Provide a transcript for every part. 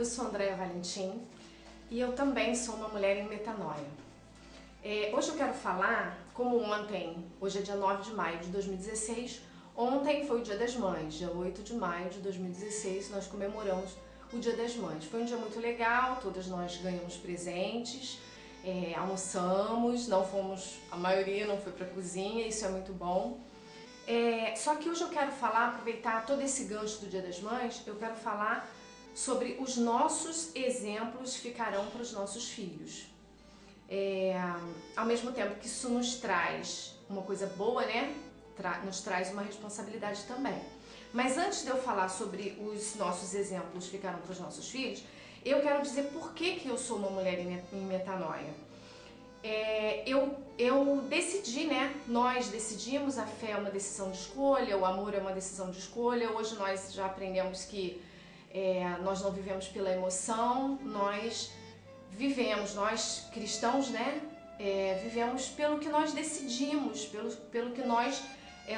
Eu sou Andréia Valentim e eu também sou uma mulher em metanoia. Hoje eu quero falar, como ontem, hoje é dia 9 de maio de 2016, ontem foi o Dia das Mães, dia 8 de maio de 2016, nós comemoramos o Dia das Mães. Foi um dia muito legal, todas nós ganhamos presentes, almoçamos, não fomos, a maioria não foi para a cozinha, isso é muito bom. Só que hoje eu quero falar, aproveitar todo esse gancho do Dia das Mães, eu quero falar sobre os nossos exemplos ficarão para os nossos filhos. Ao mesmo tempo que isso nos traz uma coisa boa, né? Nos traz uma responsabilidade também. Mas antes de eu falar sobre os nossos exemplos ficarão para os nossos filhos, eu quero dizer por que eu sou uma mulher em metanoia. Eu decidi, né? Nós decidimos, a fé é uma decisão de escolha, o amor é uma decisão de escolha. Hoje nós já aprendemos que nós não vivemos pela emoção, nós vivemos, nós cristãos, né? Vivemos pelo que nós decidimos, pelo que nós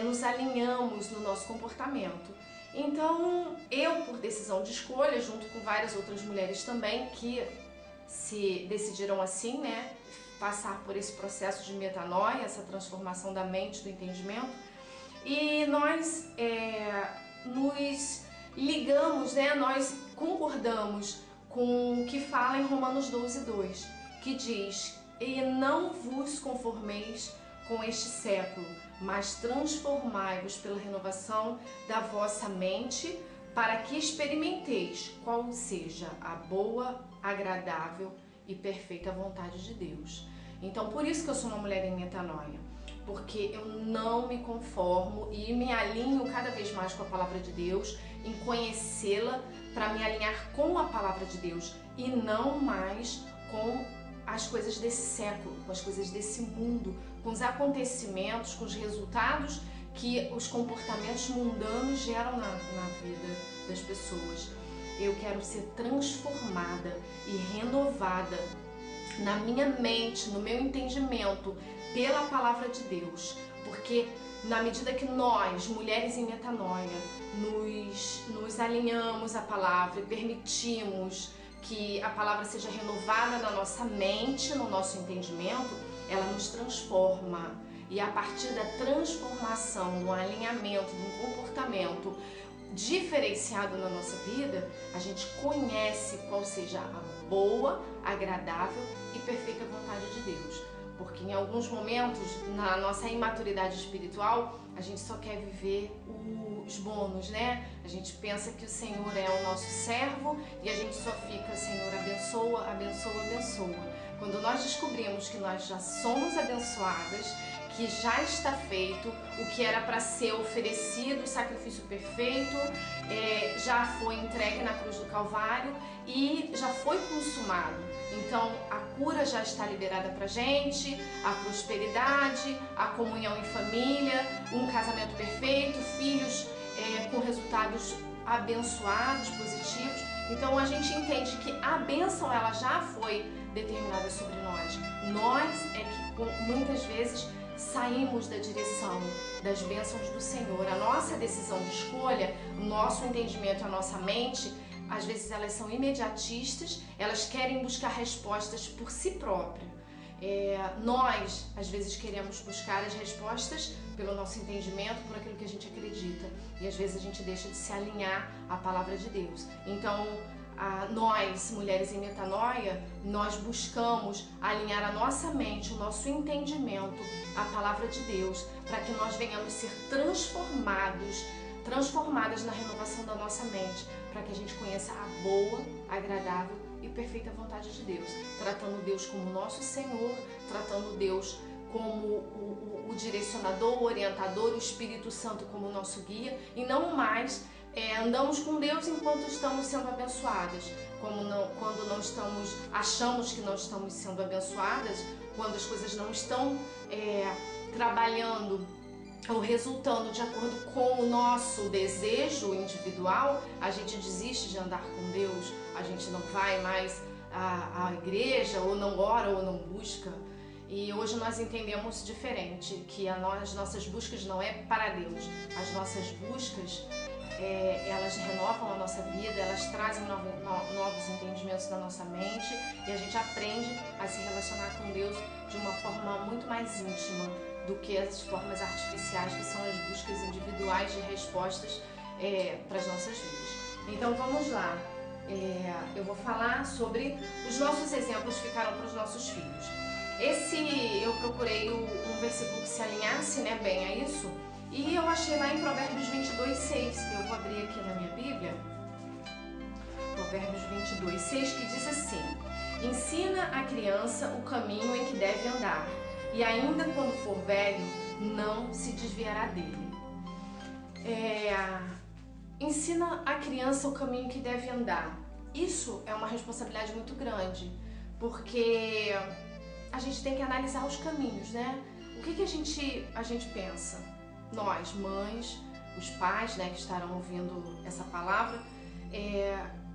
nos alinhamos no nosso comportamento. Então, eu, por decisão de escolha, junto com várias outras mulheres também que se decidiram assim, né? Passar por esse processo de metanoia, essa transformação da mente, do entendimento, e nós nos ligamos, né? Nós concordamos com o que fala em Romanos 12:2, que diz: e não vos conformeis com este século, mas transformai-vos pela renovação da vossa mente, para que experimenteis qual seja a boa, agradável e perfeita vontade de Deus. Então, por isso que eu sou uma mulher em metanoia, porque eu não me conformo e me alinho cada vez mais com a palavra de Deus, em conhecê-la, para me alinhar com a palavra de Deus e não mais com as coisas desse século, com as coisas desse mundo, com os acontecimentos, com os resultados que os comportamentos mundanos geram na vida das pessoas. Eu quero ser transformada e renovada na minha mente, no meu entendimento, pela palavra de Deus, porque na medida que nós, mulheres em metanoia, nos alinhamos à palavra e permitimos que a palavra seja renovada na nossa mente, no nosso entendimento, ela nos transforma. E a partir da transformação, do alinhamento, de um comportamento diferenciado na nossa vida, a gente conhece qual seja a boa, agradável e perfeita vontade de Deus. Porque em alguns momentos, na nossa imaturidade espiritual, a gente só quer viver os bônus, né? A gente pensa que o Senhor é o nosso servo e a gente só fica: Senhor, abençoa, abençoa, abençoa. Quando nós descobrimos que nós já somos abençoadas, que já está feito, o que era para ser oferecido, o sacrifício perfeito, já foi entregue na cruz do Calvário e já foi consumado. Então a cura já está liberada pra gente, a prosperidade, a comunhão em família, um casamento perfeito, filhos com resultados abençoados, positivos. Então a gente entende que a bênção ela já foi determinada sobre nós. Nós é que muitas vezes saímos da direção das bênçãos do Senhor. A nossa decisão de escolha, o nosso entendimento, a nossa mente, às vezes elas são imediatistas, elas querem buscar respostas por si próprias. Nós, às vezes, queremos buscar as respostas pelo nosso entendimento, por aquilo que a gente acredita. E às vezes a gente deixa de se alinhar à palavra de Deus. Então, nós, mulheres em metanoia, nós buscamos alinhar a nossa mente, o nosso entendimento à palavra de Deus, para que nós venhamos ser transformadas na renovação da nossa mente, para que a gente conheça a boa, agradável e perfeita vontade de Deus, tratando Deus como nosso Senhor, tratando Deus como o direcionador, o orientador, o Espírito Santo como nosso guia, e não mais andamos com Deus enquanto estamos sendo abençoadas, quando não estamos, achamos que não estamos sendo abençoadas, quando as coisas não estão trabalhando ou resultando de acordo com o nosso desejo individual, a gente desiste de andar com Deus, a gente não vai mais à igreja, ou não ora, ou não busca. E hoje nós entendemos diferente, que as nossas buscas não é para Deus, as nossas buscas elas renovam a nossa vida, elas trazem novos entendimentos na nossa mente e a gente aprende a se relacionar com Deus de uma forma muito mais íntima do que as formas artificiais, que são as buscas individuais de respostas para as nossas vidas. Então vamos lá, eu vou falar sobre os nossos exemplos que ficaram para os nossos filhos. Eu procurei um versículo que se alinhasse, né, bem a isso, e eu achei lá em Provérbios 22:6, eu vou abrir aqui na minha Bíblia, Provérbios 22:6, que diz assim: ensina a criança o caminho em que deve andar, e ainda quando for velho, não se desviará dele. Ensina a criança o caminho que deve andar. Isso é uma responsabilidade muito grande, porque a gente tem que analisar os caminhos, né? O que a gente pensa? Nós, mães, os pais, né, que estarão ouvindo essa palavra,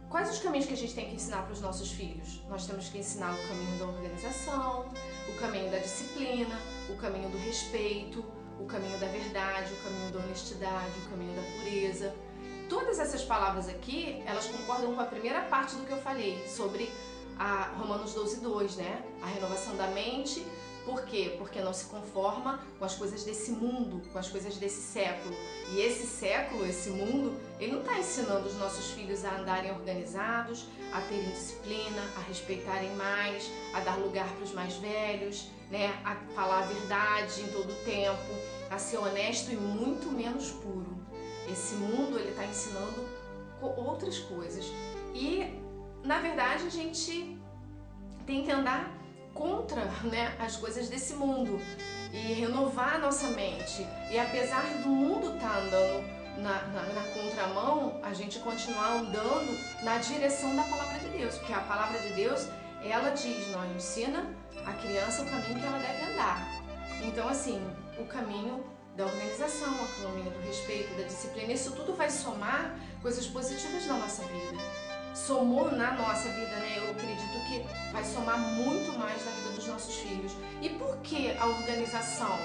quais os caminhos que a gente tem que ensinar para os nossos filhos? Nós temos que ensinar o caminho da organização, o caminho da disciplina, o caminho do respeito, o caminho da verdade, o caminho da honestidade, o caminho da pureza. Todas essas palavras aqui, elas concordam com a primeira parte do que eu falei sobre a Romanos 12:2, né? A renovação da mente. Por quê? Porque não se conforma com as coisas desse mundo, com as coisas desse século. E esse século, esse mundo, ele não está ensinando os nossos filhos a andarem organizados, a terem disciplina, a respeitarem mais, a dar lugar para os mais velhos, né? A falar a verdade em todo o tempo, a ser honesto e muito menos puro. Esse mundo, ele está ensinando outras coisas. E, na verdade, a gente tem que andar contra, né, as coisas desse mundo e renovar a nossa mente. E apesar do mundo estar andando na contramão, a gente continuar andando na direção da palavra de Deus, porque a palavra de Deus, ela diz, nós ensina a criança o caminho que ela deve andar. Então, assim, o caminho da organização, o caminho do respeito, da disciplina, isso tudo vai somar coisas positivas na nossa vida. Somou na nossa vida, né? Eu acredito que vai somar muito mais na vida dos nossos filhos. E por que a organização?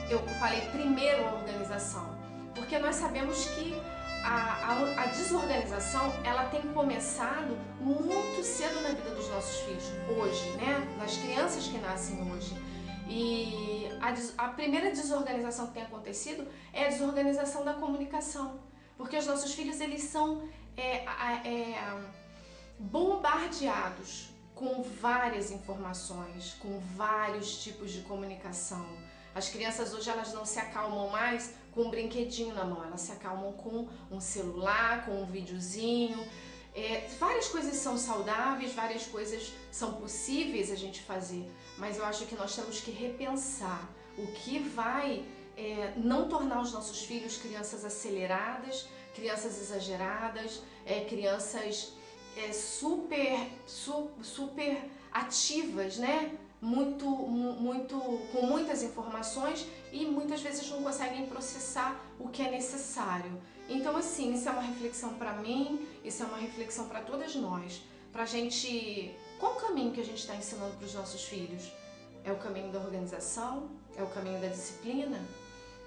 Eu falei primeiro a organização, porque nós sabemos que a desorganização, ela tem começado muito cedo na vida dos nossos filhos, hoje, né? Nas crianças que nascem hoje. E a primeira desorganização que tem acontecido é a desorganização da comunicação, porque os nossos filhos, eles são bombardeados com várias informações, com vários tipos de comunicação. As crianças hoje, elas não se acalmam mais com um brinquedinho na mão, elas se acalmam com um celular, com um videozinho. Várias coisas são saudáveis, várias coisas são possíveis a gente fazer, mas eu acho que nós temos que repensar o que vai não tornar os nossos filhos crianças aceleradas, crianças exageradas, crianças super ativas, né? Com muitas informações e muitas vezes não conseguem processar o que é necessário. Então, assim, isso é uma reflexão para mim, isso é uma reflexão para todas nós, pra gente, qual o caminho que a gente está ensinando para os nossos filhos? É o caminho da organização? É o caminho da disciplina?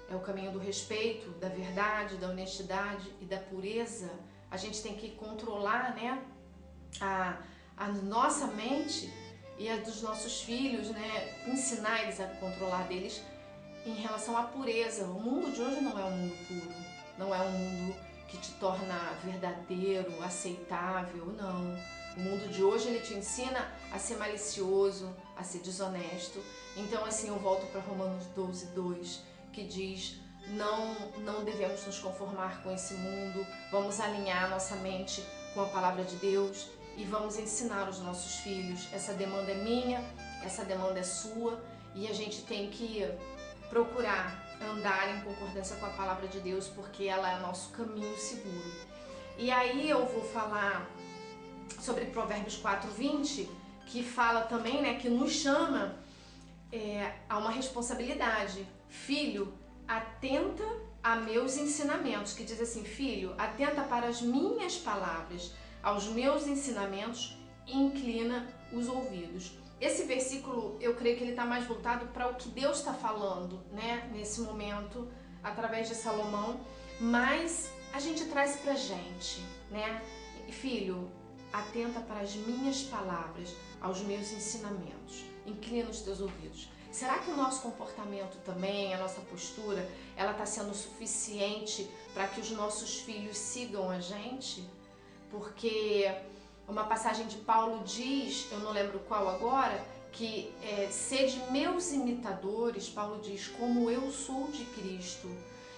É o caminho do respeito, da verdade, da honestidade e da pureza? A gente tem que controlar, né, a nossa mente e a dos nossos filhos, né, ensinar eles a controlar deles em relação à pureza. O mundo de hoje não é um mundo puro, não é um mundo que te torna verdadeiro, aceitável, não. O mundo de hoje, ele te ensina a ser malicioso, a ser desonesto. Então, assim, eu volto para Romanos 12:2, que diz: não devemos nos conformar com esse mundo, vamos alinhar nossa mente com a palavra de Deus e vamos ensinar os nossos filhos. Essa demanda é minha, essa demanda é sua, e a gente tem que procurar andar em concordância com a palavra de Deus, porque ela é o nosso caminho seguro. E aí eu vou falar sobre Provérbios 4:20, que fala também, né, que nos chama a uma responsabilidade. Filho, atenta a meus ensinamentos, que diz assim: filho, atenta para as minhas palavras, aos meus ensinamentos, inclina os ouvidos. Esse versículo, eu creio que ele está mais voltado para o que Deus está falando, né, nesse momento, através de Salomão, mas a gente traz pra gente, né? Filho, atenta para as minhas palavras, aos meus ensinamentos. Inclina os teus ouvidos. Será que o nosso comportamento também, a nossa postura, ela está sendo suficiente para que os nossos filhos sigam a gente? Porque uma passagem de Paulo diz, eu não lembro qual agora, que sede meus imitadores, Paulo diz, como eu sou de Cristo.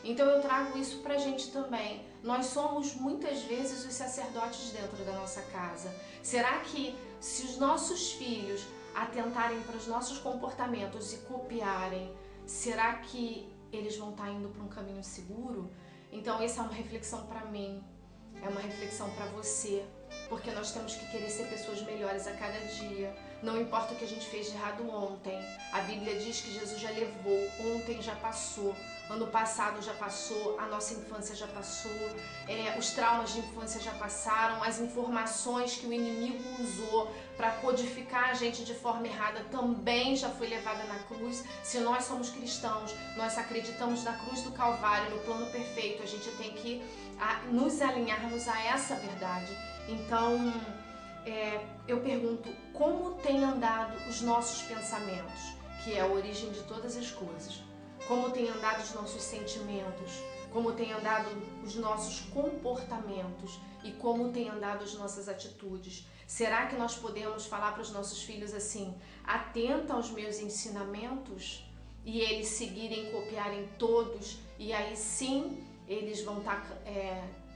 Então eu trago isso pra gente também. Nós somos muitas vezes os sacerdotes dentro da nossa casa. Será que se os nossos filhos atentarem para os nossos comportamentos e copiarem, será que eles vão estar indo para um caminho seguro? Então essa é uma reflexão para mim, é uma reflexão para você, porque nós temos que querer ser pessoas melhores a cada dia. Não importa o que a gente fez de errado ontem, a Bíblia diz que Jesus já levou, ontem já passou, ano passado já passou, a nossa infância já passou, os traumas de infância já passaram, as informações que o inimigo usou para codificar a gente de forma errada também já foi levada na cruz. Se nós somos cristãos, nós acreditamos na cruz do Calvário, no plano perfeito, a gente tem que nos alinharmos a essa verdade. Então, eu pergunto, como tem andado os nossos pensamentos, que é a origem de todas as coisas? Como tem andado os nossos sentimentos? Como tem andado os nossos comportamentos? E como tem andado as nossas atitudes? Será que nós podemos falar para os nossos filhos assim, atenta aos meus ensinamentos? E eles seguirem, copiarem todos, e aí sim eles vão estar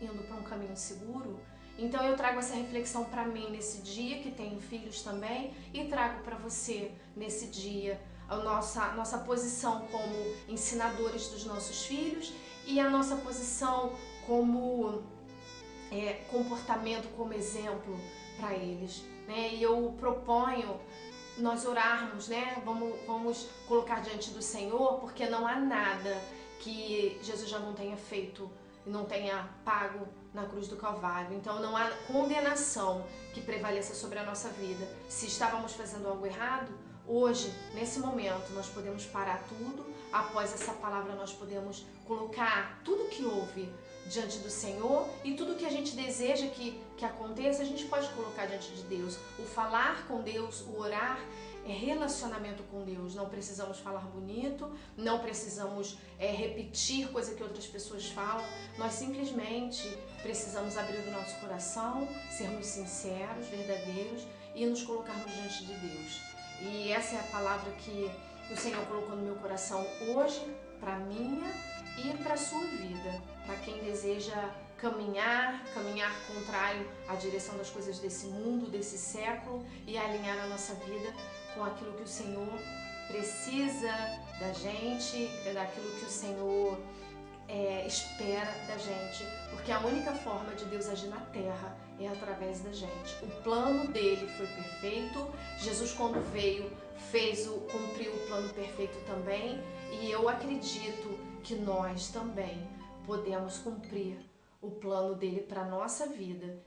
indo para um caminho seguro? Então eu trago essa reflexão para mim nesse dia, que tenho filhos também, e trago para você nesse dia a nossa posição como ensinadores dos nossos filhos e a nossa posição como comportamento, como exemplo para eles, né? E eu proponho nós orarmos, né? Vamos colocar diante do Senhor, porque não há nada que Jesus já não tenha feito e não tenha pago na cruz do Calvário. Então não há condenação que prevaleça sobre a nossa vida. Se estávamos fazendo algo errado, hoje, nesse momento, nós podemos parar tudo. Após essa palavra, nós podemos colocar tudo que houve diante do Senhor, e tudo que a gente deseja que aconteça, a gente pode colocar diante de Deus. O falar com Deus, o orar, é relacionamento com Deus. Não precisamos falar bonito, não precisamos repetir coisa que outras pessoas falam. Nós simplesmente precisamos abrir o nosso coração, sermos sinceros, verdadeiros e nos colocarmos diante de Deus. E essa é a palavra que o Senhor colocou no meu coração hoje, para a minha e para a sua vida, para quem deseja caminhar contrário à direção das coisas desse mundo, desse século, e alinhar a nossa vida com aquilo que o Senhor precisa da gente, daquilo que o Senhor espera da gente, porque a única forma de Deus agir na terra é através da gente. O plano dele foi perfeito, Jesus quando veio cumpriu o plano perfeito também, e eu acredito que nós também podemos cumprir o plano dele para a nossa vida